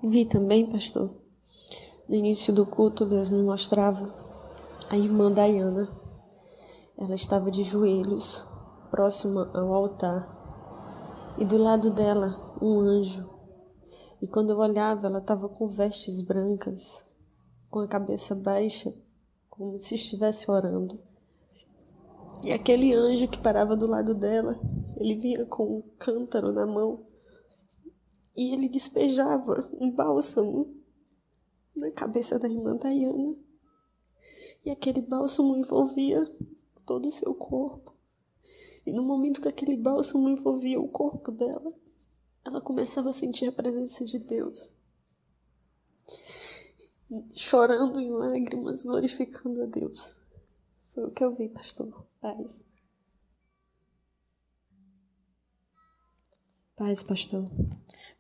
Vi também, pastor, no início do culto, Deus me mostrava a irmã Dayana. Ela estava de joelhos, próxima ao altar, e do lado dela um anjo. E quando eu olhava, ela estava com vestes brancas, com a cabeça baixa, como se estivesse orando. E aquele anjo que parava do lado dela, ele vinha com um cântaro na mão e ele despejava um bálsamo na cabeça da irmã Dayana. E aquele bálsamo envolvia todo o seu corpo. E no momento que aquele bálsamo envolvia o corpo dela, ela começava a sentir a presença de Deus, chorando em lágrimas, glorificando a Deus. Foi o que eu vi, pastor. Paz. Paz, pastor.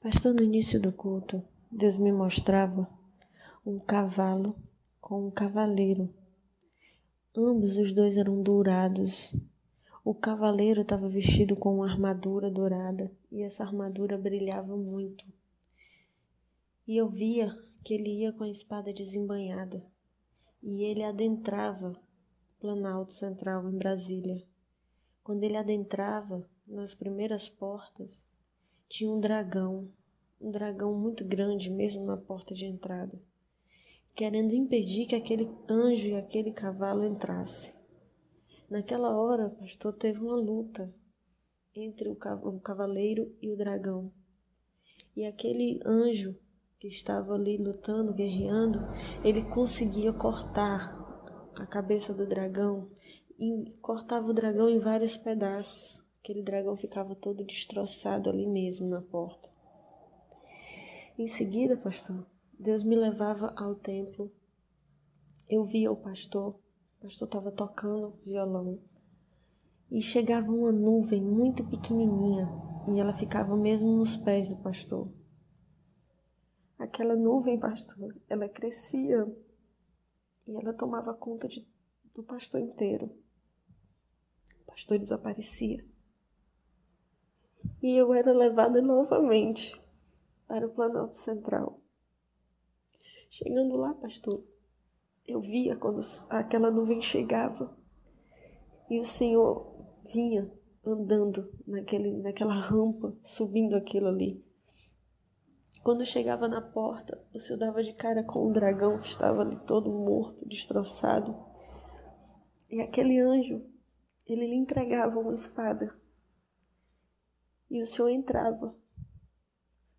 Pastor, no início do culto, Deus me mostrava um cavalo com um cavaleiro. Ambos os dois eram dourados. O cavaleiro estava vestido com uma armadura dourada e essa armadura brilhava muito. E eu via que ele ia com a espada desembainhada e ele adentrava o Planalto Central em Brasília. Quando ele adentrava, nas primeiras portas, tinha um dragão muito grande mesmo na porta de entrada, querendo impedir que aquele anjo e aquele cavalo entrasse. Naquela hora, pastor, teve uma luta entre o cavaleiro e o dragão. E aquele anjo que estava ali lutando, guerreando, ele conseguia cortar a cabeça do dragão e cortava o dragão em vários pedaços. Aquele dragão ficava todo destroçado ali mesmo na porta. Em seguida, pastor, Deus me levava ao templo. Eu via o pastor estava tocando violão. E chegava uma nuvem muito pequenininha e ela ficava mesmo nos pés do pastor. Aquela nuvem, pastor, ela crescia e ela tomava conta do pastor inteiro. O pastor desaparecia. E eu era levada novamente para o Planalto Central. Chegando lá, pastor, eu via quando aquela nuvem chegava e o Senhor vinha andando naquela rampa, subindo aquilo ali. Quando chegava na porta, o Senhor dava de cara com um dragão que estava ali todo morto, destroçado. E aquele anjo, ele lhe entregava uma espada. E o Senhor entrava.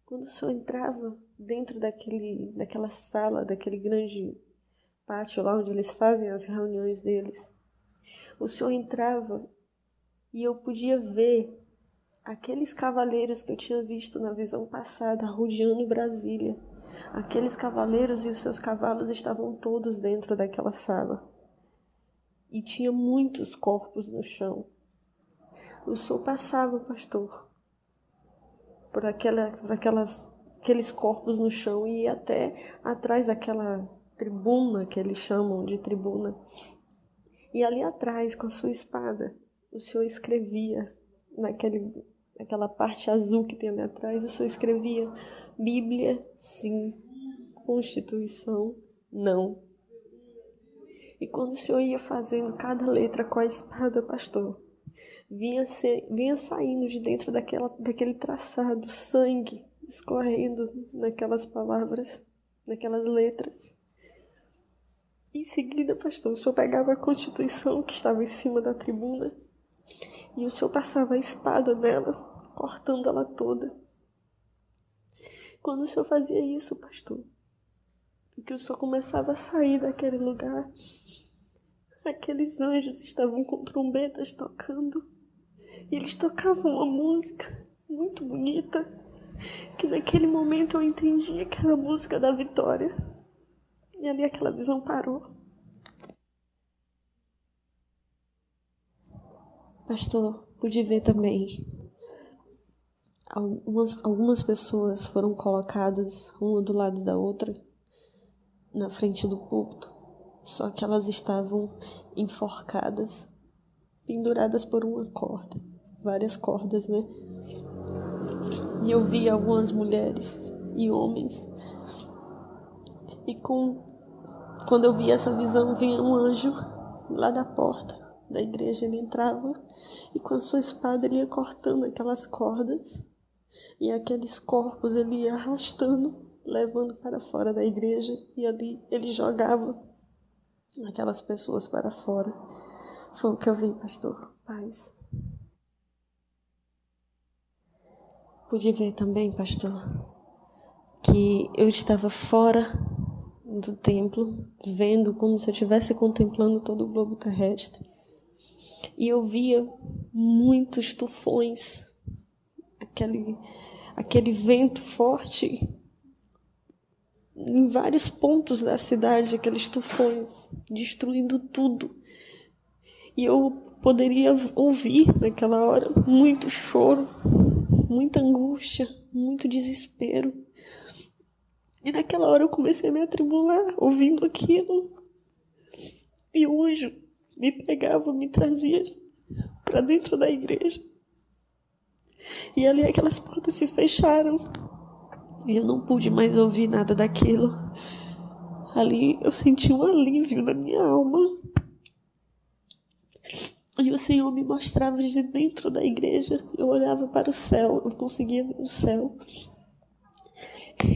Quando o Senhor entrava dentro daquela sala, daquele grande pátio lá onde eles fazem as reuniões deles, o Senhor entrava e eu podia ver aqueles cavaleiros que eu tinha visto na visão passada, rodeando Brasília. Aqueles cavaleiros e os seus cavalos estavam todos dentro daquela sala. E tinha muitos corpos no chão. O Senhor passava, pastor, por aqueles corpos no chão e ia até atrás daquela tribuna que eles chamam de tribuna. E ali atrás, com a sua espada, o Senhor escrevia naquela parte azul que tem ali atrás, o Senhor escrevia: Bíblia, sim. Constituição, não. E quando o Senhor ia fazendo cada letra com a espada, pastor, vinha saindo de dentro daquele traçado, sangue escorrendo naquelas palavras, naquelas letras. Em seguida, pastor, o Senhor pegava a Constituição que estava em cima da tribuna e o Senhor passava a espada nela, cortando ela toda. Quando o Senhor fazia isso, pastor, que o Senhor começava a sair daquele lugar, aqueles anjos estavam com trombetas tocando. E eles tocavam uma música muito bonita, que naquele momento eu entendia que era a música da vitória. E ali aquela visão parou. Pastor, pude ver também. Algumas pessoas foram colocadas uma do lado da outra na frente do púlpito, só que elas estavam enforcadas, penduradas por uma corda, várias cordas, né? E eu vi algumas mulheres e homens. E quando eu vi essa visão, vinha um anjo lá da porta da igreja. Ele entrava e com a sua espada ele ia cortando aquelas cordas e aqueles corpos ele ia arrastando, levando para fora da igreja, e ali ele jogava aquelas pessoas para fora. Foi o que eu vi, pastor. Paz. Pude ver também, pastor, que eu estava fora do templo, vendo como se eu estivesse contemplando todo o globo terrestre. E eu via muitos tufões, aquele vento forte em vários pontos da cidade, aqueles tufões destruindo tudo. E eu poderia ouvir naquela hora muito choro, muita angústia, muito desespero. E naquela hora eu comecei a me atribular, ouvindo aquilo. E o anjo me pegava, me trazia para dentro da igreja. E ali aquelas portas se fecharam. E eu não pude mais ouvir nada daquilo. Ali eu senti um alívio na minha alma. E o Senhor me mostrava de dentro da igreja. Eu olhava para o céu, eu conseguia ver o céu.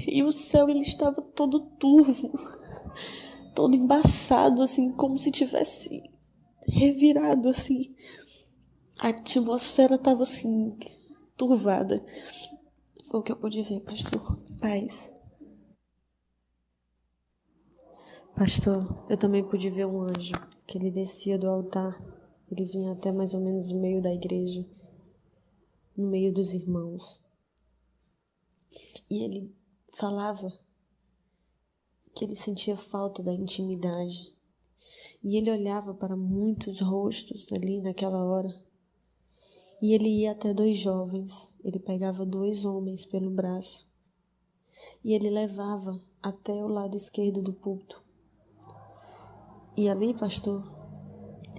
E o céu, ele estava todo turvo, todo embaçado, assim, como se tivesse revirado, assim. A atmosfera estava, assim, turvada. Foi o que eu pude ver, pastor. Paz. Pastor, eu também pude ver um anjo, que ele descia do altar. Ele vinha até mais ou menos no meio da igreja, no meio dos irmãos. E ele falava que ele sentia falta da intimidade. E ele olhava para muitos rostos ali naquela hora. E ele ia até 2 jovens. Ele pegava 2 homens pelo braço. E ele levava até o lado esquerdo do púlpito. E ali, pastor,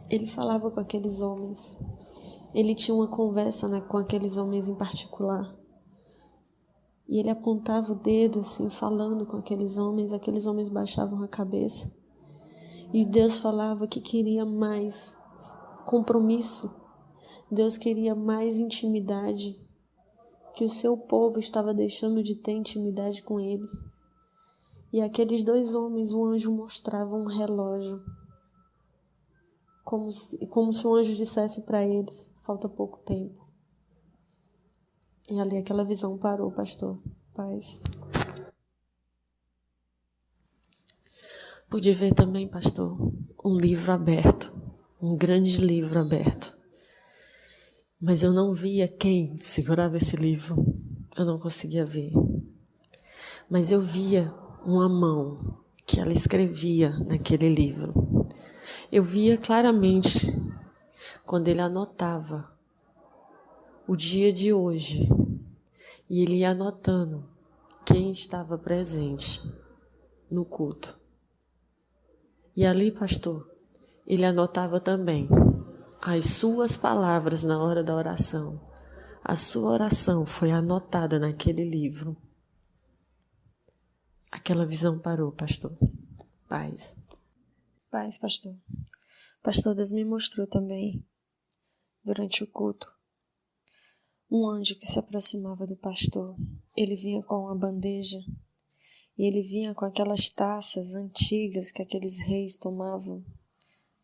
ele falava com aqueles homens. Ele tinha uma conversa, com aqueles homens em particular. E ele apontava o dedo, assim, falando com aqueles homens baixavam a cabeça. E Deus falava que queria mais compromisso. Deus queria mais intimidade. Que o seu povo estava deixando de ter intimidade com ele. E aqueles 2 homens, o anjo mostrava um relógio. Como se o anjo dissesse para eles, falta pouco tempo. E ali aquela visão parou, pastor. Paz. Pude ver também, pastor, um livro aberto. Um grande livro aberto. Mas eu não via quem segurava esse livro. Eu não conseguia ver. Mas eu via uma mão que ela escrevia naquele livro. Eu via claramente quando ele anotava o dia de hoje e ele ia anotando quem estava presente no culto. E ali, pastor, ele anotava também as suas palavras na hora da oração. A sua oração foi anotada naquele livro. Aquela visão parou, pastor. Paz. Paz, pastor. Pastor, Deus me mostrou também, durante o culto, um anjo que se aproximava do pastor. Ele vinha com uma bandeja e ele vinha com aquelas taças antigas que aqueles reis tomavam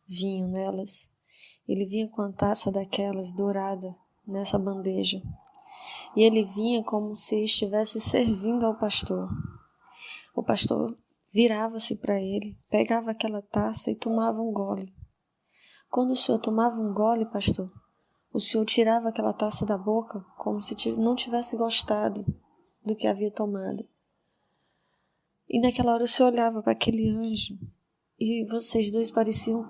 vinho nelas. Ele vinha com a taça daquelas dourada nessa bandeja. E ele vinha como se estivesse servindo ao pastor. O pastor virava-se para ele, pegava aquela taça e tomava um gole. Quando o senhor tomava um gole, pastor, o senhor tirava aquela taça da boca como se não tivesse gostado do que havia tomado. E naquela hora o senhor olhava para aquele anjo e vocês 2 pareciam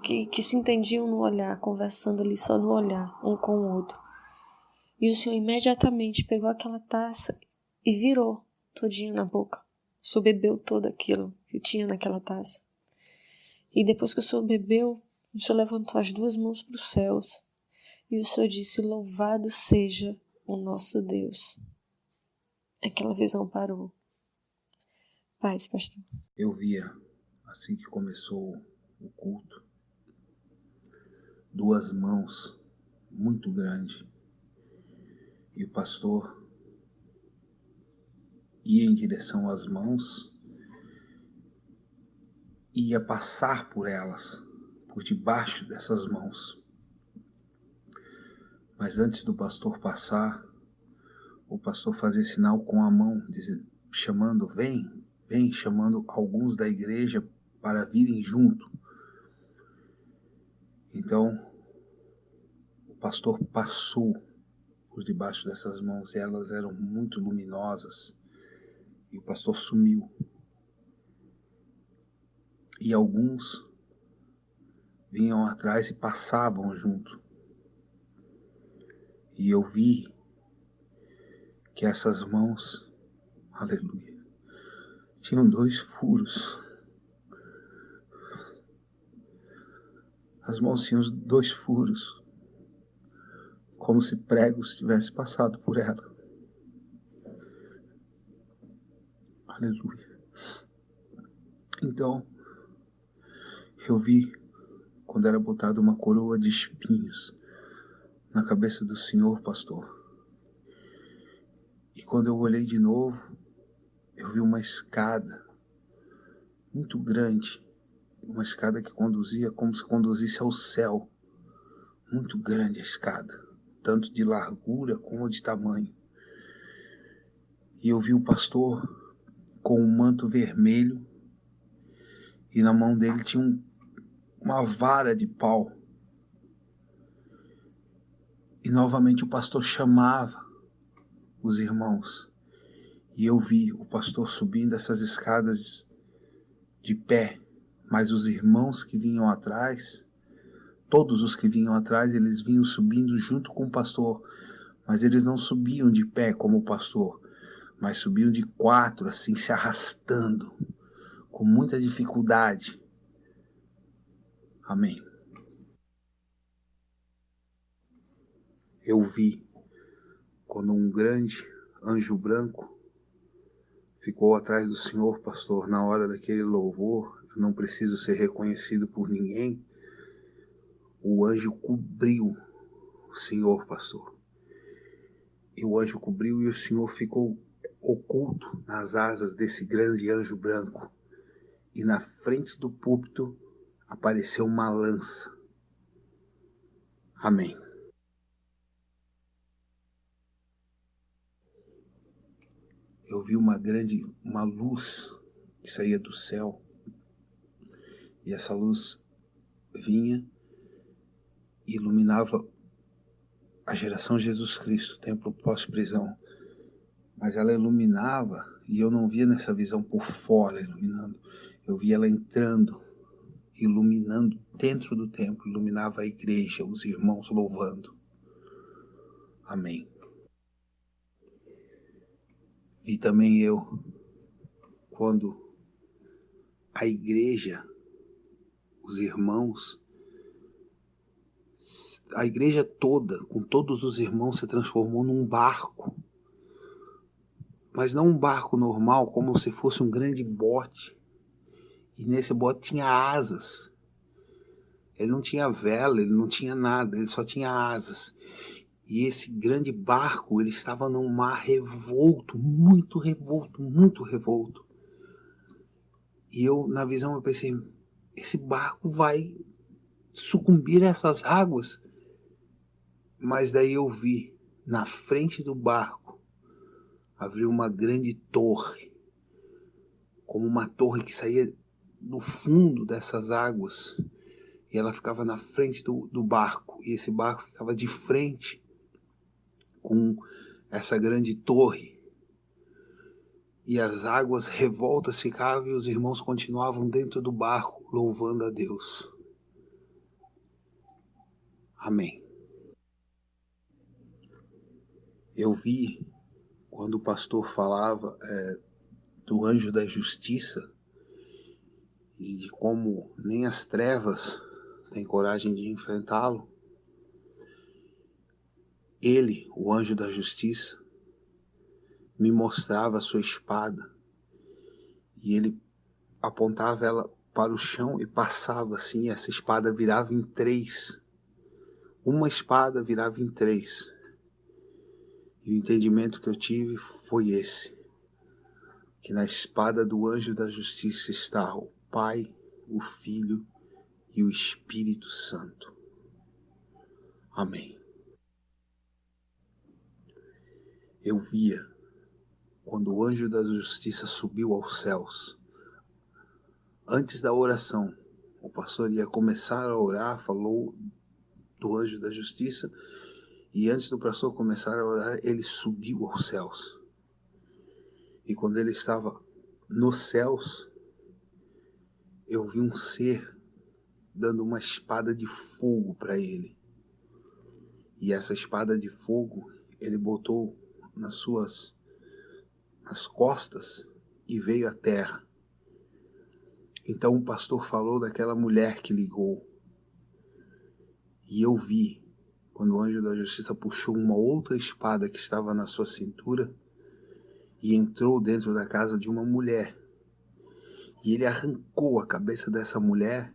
que se entendiam no olhar, conversando ali só no olhar, um com o outro. E o senhor imediatamente pegou aquela taça e virou todinha na boca. O senhor bebeu tudo aquilo que tinha naquela taça. E depois que o senhor bebeu, o senhor levantou as 2 mãos para os céus. E o senhor disse, louvado seja o nosso Deus. aquela visão parou. Paz, pastor. Eu via, assim que começou o culto, duas mãos muito grandes. E o pastor ia em direção às mãos e ia passar por elas, por debaixo dessas mãos. Mas antes do pastor passar, o pastor fazia sinal com a mão, chamando, vem, chamando alguns da igreja para virem junto. Então, o pastor passou por debaixo dessas mãos e elas eram muito luminosas. E o pastor sumiu. E alguns vinham atrás e passavam junto. E eu vi que essas mãos, aleluia, tinham 2 furos. As mãos tinham 2 furos, como se pregos tivessem passado por ela. Aleluia. Então, eu vi quando era botada uma coroa de espinhos na cabeça do Senhor, pastor. E quando eu olhei de novo, eu vi uma escada muito grande, uma escada que conduzia como se conduzisse ao céu. Muito grande a escada, tanto de largura como de tamanho. E eu vi o pastor com um manto vermelho e na mão dele tinha uma vara de pau. E novamente o pastor chamava os irmãos. E eu vi o pastor subindo essas escadas de pé, mas os irmãos que vinham atrás, todos os que vinham atrás, eles vinham subindo junto com o pastor, mas eles não subiam de pé como o pastor, mas subiam de 4, assim, se arrastando, com muita dificuldade. Amém. Eu vi quando um grande anjo branco ficou atrás do Senhor, pastor, na hora daquele louvor. Eu não preciso ser reconhecido por ninguém. O anjo cobriu o Senhor, pastor. E o anjo cobriu e o Senhor ficou oculto nas asas desse grande anjo branco. E na frente do púlpito apareceu uma lança. Amém. Eu vi uma luz que saía do céu. E essa luz vinha e iluminava a geração Jesus Cristo, templo pós-prisão. Mas ela iluminava, e eu não via nessa visão por fora iluminando. Eu via ela entrando, iluminando dentro do templo, iluminava a igreja, os irmãos louvando. Amém. E também eu, quando a igreja, os irmãos, a igreja toda, com todos os irmãos, se transformou num barco. Mas não um barco normal, como se fosse um grande bote. E nesse bote tinha asas. Ele não tinha vela, ele não tinha nada, ele só tinha asas. E esse grande barco, ele estava num mar revolto, muito revolto, muito revolto. E eu, na visão, eu pensei, esse barco vai sucumbir a essas águas. Mas daí eu vi, na frente do barco, havia uma grande torre, como uma torre que saía do fundo dessas águas. E ela ficava na frente do barco. E esse barco ficava de frente com essa grande torre. E as águas revoltas ficavam e os irmãos continuavam dentro do barco, louvando a Deus. Amém. Eu vi, quando o pastor falava do anjo da justiça, e de como nem as trevas têm coragem de enfrentá-lo, ele, o anjo da justiça, me mostrava a sua espada, e ele apontava ela para o chão e passava assim, essa espada virava em 3. Uma espada virava em 3. E o entendimento que eu tive foi esse, que na espada do anjo da justiça está o Pai, o Filho e o Espírito Santo. Amém. Eu via, quando o anjo da justiça subiu aos céus, antes da oração, o pastor ia começar a orar, falou do anjo da justiça, e antes do pastor começar a orar, ele subiu aos céus. E quando ele estava nos céus, eu vi um ser dando uma espada de fogo para ele. E essa espada de fogo ele botou nas costas e veio à terra. Então o pastor falou daquela mulher que ligou. E eu vi, quando o anjo da justiça puxou uma outra espada que estava na sua cintura e entrou dentro da casa de uma mulher. E ele arrancou a cabeça dessa mulher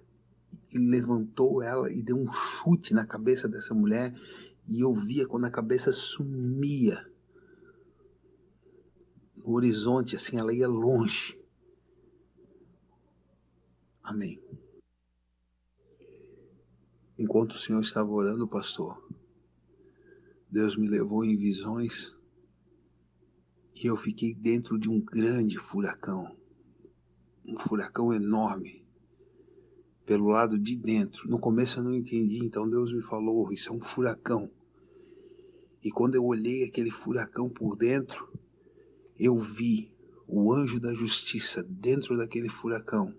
e levantou ela e deu um chute na cabeça dessa mulher. E eu via quando a cabeça sumia no horizonte, assim, ela ia longe. Amém. Enquanto o Senhor estava orando, pastor, Deus me levou em visões e eu fiquei dentro de um grande furacão. Um furacão enorme. Pelo lado de dentro. No começo eu não entendi, então Deus me falou, isso é um furacão. E quando eu olhei aquele furacão por dentro, eu vi o anjo da justiça dentro daquele furacão.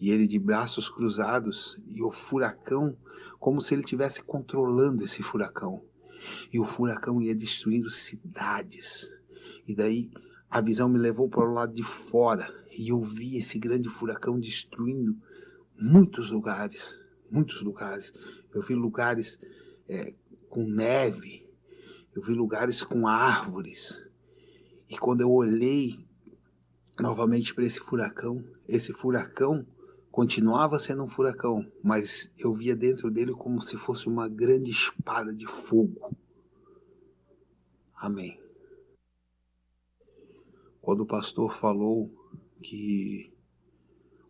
E ele de braços cruzados, e o furacão, como se ele estivesse controlando esse furacão. E o furacão ia destruindo cidades. E daí a visão me levou para o lado de fora, e eu vi esse grande furacão destruindo muitos lugares. Muitos lugares. Eu vi lugares com neve, eu vi lugares com árvores. E quando eu olhei novamente para esse furacão continuava sendo um furacão, mas eu via dentro dele como se fosse uma grande espada de fogo. Amém. Quando o pastor falou que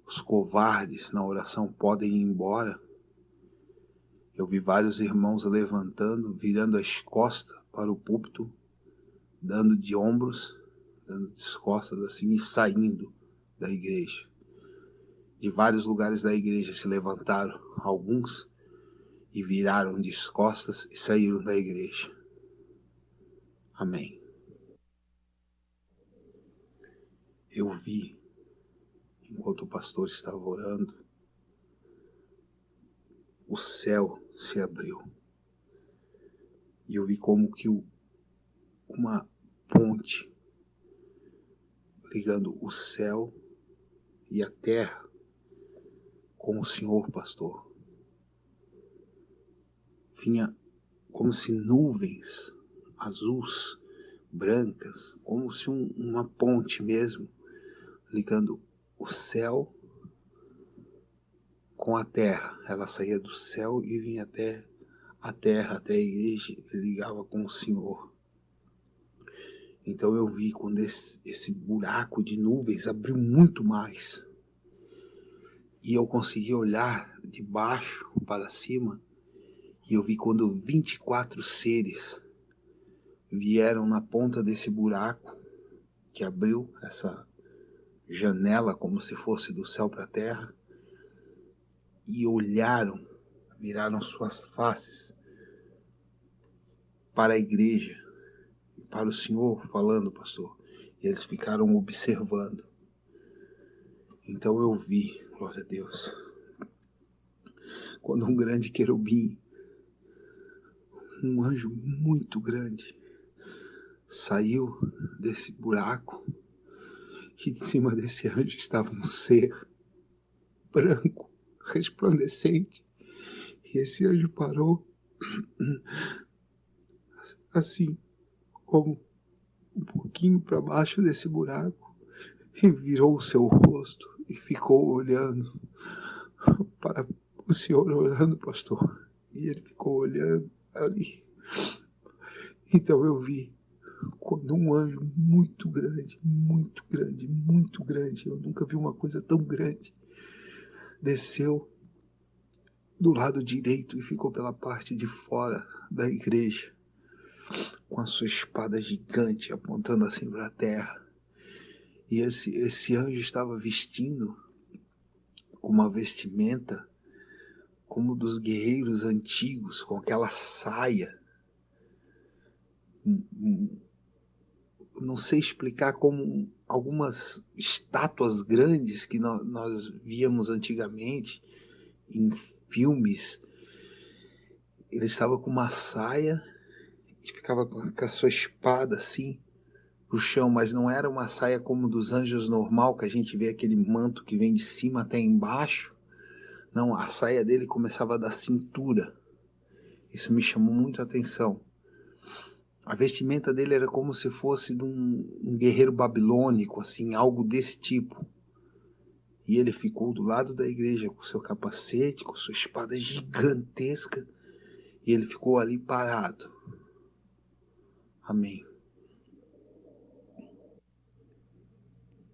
os covardes na oração podem ir embora, eu vi vários irmãos levantando, virando as costas para o púlpito, dando de ombros, dando de costas assim e saindo da igreja. De vários lugares da igreja se levantaram alguns e viraram de costas e saíram da igreja. Amém. Eu vi, enquanto o pastor estava orando, o céu se abriu. E eu vi como que uma ponte ligando o céu e a terra com o Senhor, pastor. Vinha como se nuvens azuis, brancas, como se uma ponte mesmo, ligando o céu com a terra. Ela saía do céu e vinha até a terra, até a igreja, e ligava com o Senhor. Então eu vi quando esse buraco de nuvens abriu muito mais. E eu consegui olhar de baixo para cima, e eu vi quando 24 seres vieram na ponta desse buraco, que abriu essa janela como se fosse do céu para a terra, e olharam, viraram suas faces para a igreja, para o Senhor falando, pastor, e eles ficaram observando. Então eu vi, glória a Deus, quando um grande querubim, um anjo muito grande, saiu desse buraco, e de cima desse anjo estava um ser branco, resplandecente, e esse anjo parou, assim como um pouquinho para baixo desse buraco e virou o seu rosto e ficou olhando para o senhor orando, pastor. E ele ficou olhando ali. Então eu vi quando um anjo muito grande, muito grande, muito grande, eu nunca vi uma coisa tão grande, desceu do lado direito e ficou pela parte de fora da igreja, com a sua espada gigante apontando assim para a terra. E esse anjo estava vestindo com uma vestimenta como dos guerreiros antigos, com aquela saia. Não sei explicar, como algumas estátuas grandes que nós víamos antigamente em filmes. Ele estava com uma saia e ficava com a sua espada assim no chão, mas não era uma saia como dos anjos normal, que a gente vê aquele manto que vem de cima até embaixo. Não, a saia dele começava da cintura. Isso me chamou muito a atenção. A vestimenta dele era como se fosse de um guerreiro babilônico, assim, algo desse tipo. E ele ficou do lado da igreja com seu capacete, com sua espada gigantesca, e ele ficou ali parado. Amém.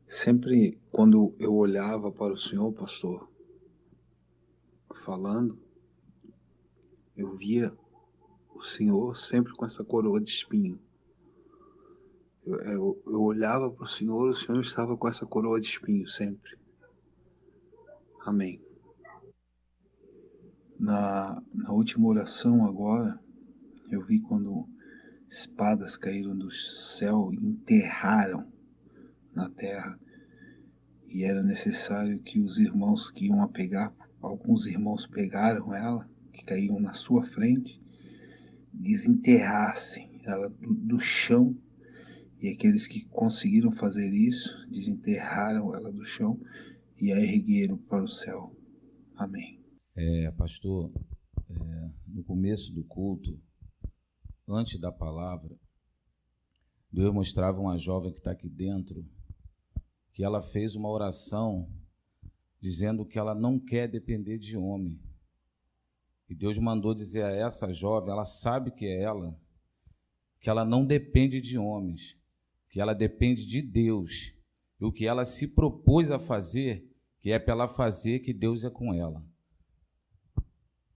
Sempre quando eu olhava para o Senhor, pastor, falando, eu via o Senhor sempre com essa coroa de espinho. Eu olhava para o Senhor estava com essa coroa de espinho sempre. Amém. Na última oração agora, eu vi quando espadas caíram do céu e enterraram na terra. E era necessário que os irmãos que iam a pegar, alguns irmãos pegaram ela, que caíam na sua frente, desenterrassem ela do chão. E aqueles que conseguiram fazer isso, desenterraram ela do chão e a ergueram para o céu. Amém. Pastor, no começo do culto, antes da palavra, Deus mostrava uma jovem que está aqui dentro, que ela fez uma oração dizendo que ela não quer depender de homem. E Deus mandou dizer a essa jovem, ela sabe que é ela, que ela não depende de homens, que ela depende de Deus. E o que ela se propôs a fazer, que é para ela fazer, que Deus é com ela.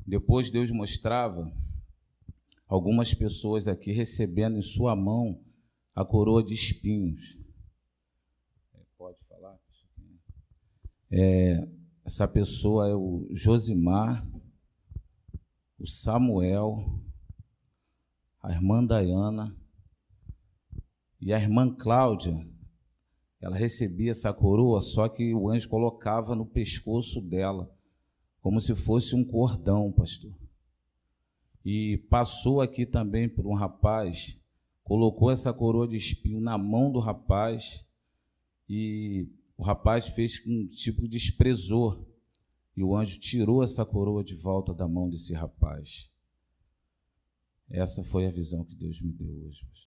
Depois Deus mostrava algumas pessoas aqui recebendo em sua mão a coroa de espinhos. Pode falar? Essa pessoa é o Josimar, o Samuel, a irmã Dayana e a irmã Cláudia. Ela recebia essa coroa, só que o anjo colocava no pescoço dela, como se fosse um cordão, pastor. E passou aqui também por um rapaz, colocou essa coroa de espinho na mão do rapaz, e o rapaz fez um tipo de desprezor, e o anjo tirou essa coroa de volta da mão desse rapaz. Essa foi a visão que Deus me deu hoje, pastor.